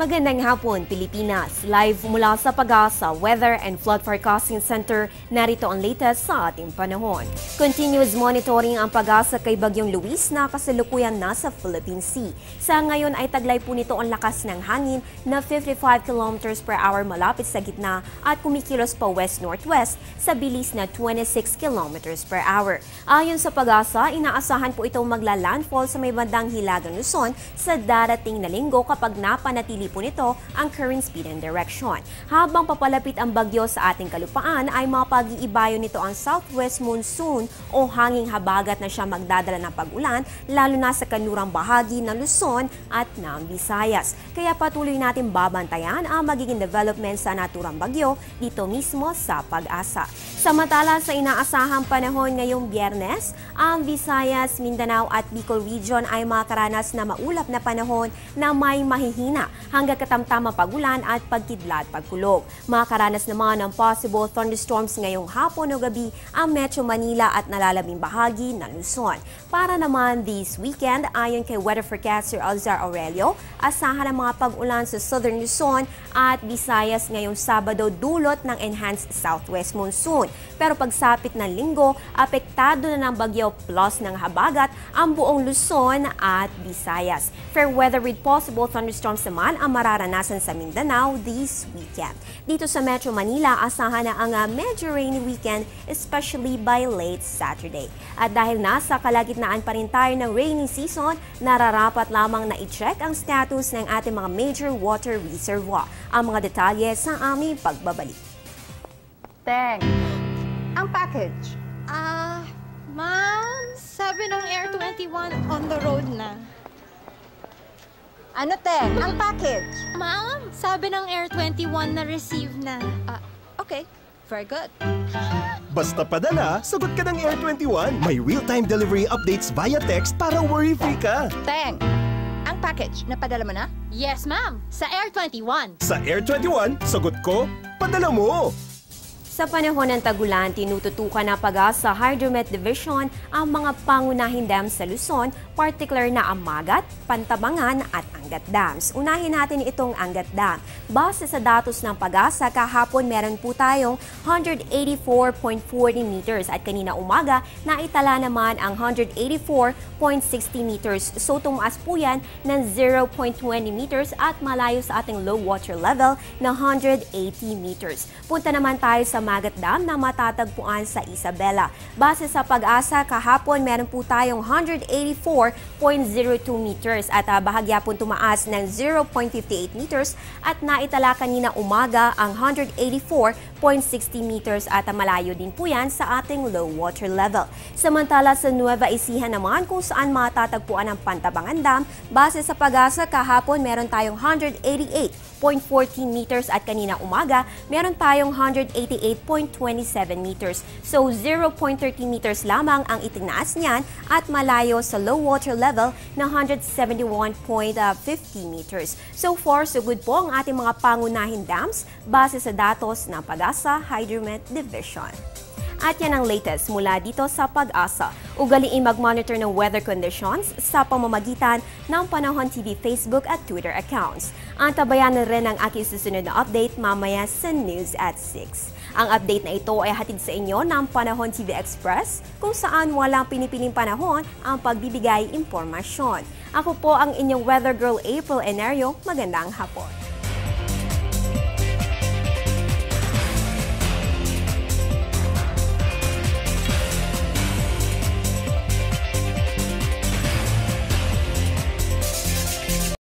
Magandang hapon, Pilipinas. Live mula sa Pag-asa Weather and Flood Forecasting Center, narito ang latest sa ating panahon. Continuous monitoring ang Pag-asa kay Bagyong Luis na kasalukuyan nasa Philippine Sea. Sa ngayon ay taglay po nito ang lakas ng hangin na 55 km per hour malapit sa gitna at kumikilos pa west-northwest sa bilis na 26 km per hour. Ayon sa Pag-asa, inaasahan po itong magla-landfall sa may bandang Hilagang Luzon sa darating na linggo kapag napanatili po nito ang current speed and direction. Habang papalapit ang bagyo sa ating kalupaan ay mapag-iibayo nito ang southwest monsoon o hanging habagat na siya magdadala ng pag-ulan lalo na sa kanlurang bahagi ng Luzon at ng Visayas. Kaya patuloy natin babantayan ang magiging development sa naturang bagyo dito mismo sa Pag-asa. Samantala sa inaasahang panahon ngayong Biyernes, ang Visayas, Mindanao at Bicol Region ay makaranas na maulap na panahon na may mahihina hanggang katamtamang pag-ulan at pagkidlat pagkulog. Makaranas naman ng possible thunderstorms ngayong hapon o gabi ang Metro Manila at nalalabing bahagi ng Luzon. Para naman this weekend, ayon kay weather forecaster Alzar Aurelio, asahan ang mga pag-ulan sa Southern Luzon at Visayas ngayong Sabado dulot ng enhanced southwest monsoon. Pero pagsapit ng linggo, apektado na ng bagyo plus ng habagat ang buong Luzon at Visayas. Fair weather with possible thunderstorms naman ang mararanasan sa Mindanao this weekend. Dito sa Metro Manila, asahan na ang medyo rainy weekend, especially by late Saturday. At dahil nasa kalagitnaan pa rin tayo ng rainy season, nararapat lamang na i-check ang status ng ating mga major water reservoir. Ang mga detalye sa aming pagbabalik. Teng, ang package. Ma'am, sabi ng Air 21 on the road na. Ano, Teng? Ang package. Ma'am, sabi ng Air 21 na receive na. Okay, very good. Basta padala, sagot ka ng Air 21. May real-time delivery updates via text para worry-free ka. Teng, ang package, napadala mo na? Yes, ma'am, sa Air 21. Sa Air 21, sagot ko, padala mo. Sa panahon ng tagulan, tinututukan ng Pag-asa Hydromet Division ang mga pangunahing dams sa Luzon, particular na ang Magat, Pantabangan at Angat Dams. Unahin natin itong Angat Dam. Base sa datos ng Pag-asa, kahapon meron po tayong 184.40 meters at kanina umaga naitala naman ang 184.60 meters. So tumaas po yan ng 0.20 meters at malayo sa ating low water level na 180 meters. Punta naman tayo sa Magat Dam na matatagpuan sa Isabela. Base sa Pag-asa, kahapon meron po tayong 184.02 meters at bahagya po tumaas ng 0.58 meters at naitala kanina umaga ang 184.60 meters at malayo din po yan sa ating low water level. Samantala sa Nueva Ecija naman kung saan matatagpuan ang Pantabangan Dam, base sa Pag-asa, kahapon meron tayong 188.14 meters at kanina umaga meron tayong 188.27 meters. So 0.30 meters lamang ang itinaas niyan at malayo sa low water level na 171.50 meters. So far, so good po ang ating mga pangunahing dams base sa datos ng Pag-asa Hydromet Division. At yan ang latest mula dito sa Pag-asa. Ugaliin mag-monitor ng weather conditions sa pamamagitan ng Panahon TV Facebook at Twitter accounts. Antabayan na rin ang aking susunod na update mamaya sa News at 6. Ang update na ito ay hatid sa inyo ng Panahon TV Express kung saan walang pinipiling panahon ang pagbibigay impormasyon. Ako po ang inyong weather girl April Enerio. Magandang hapon.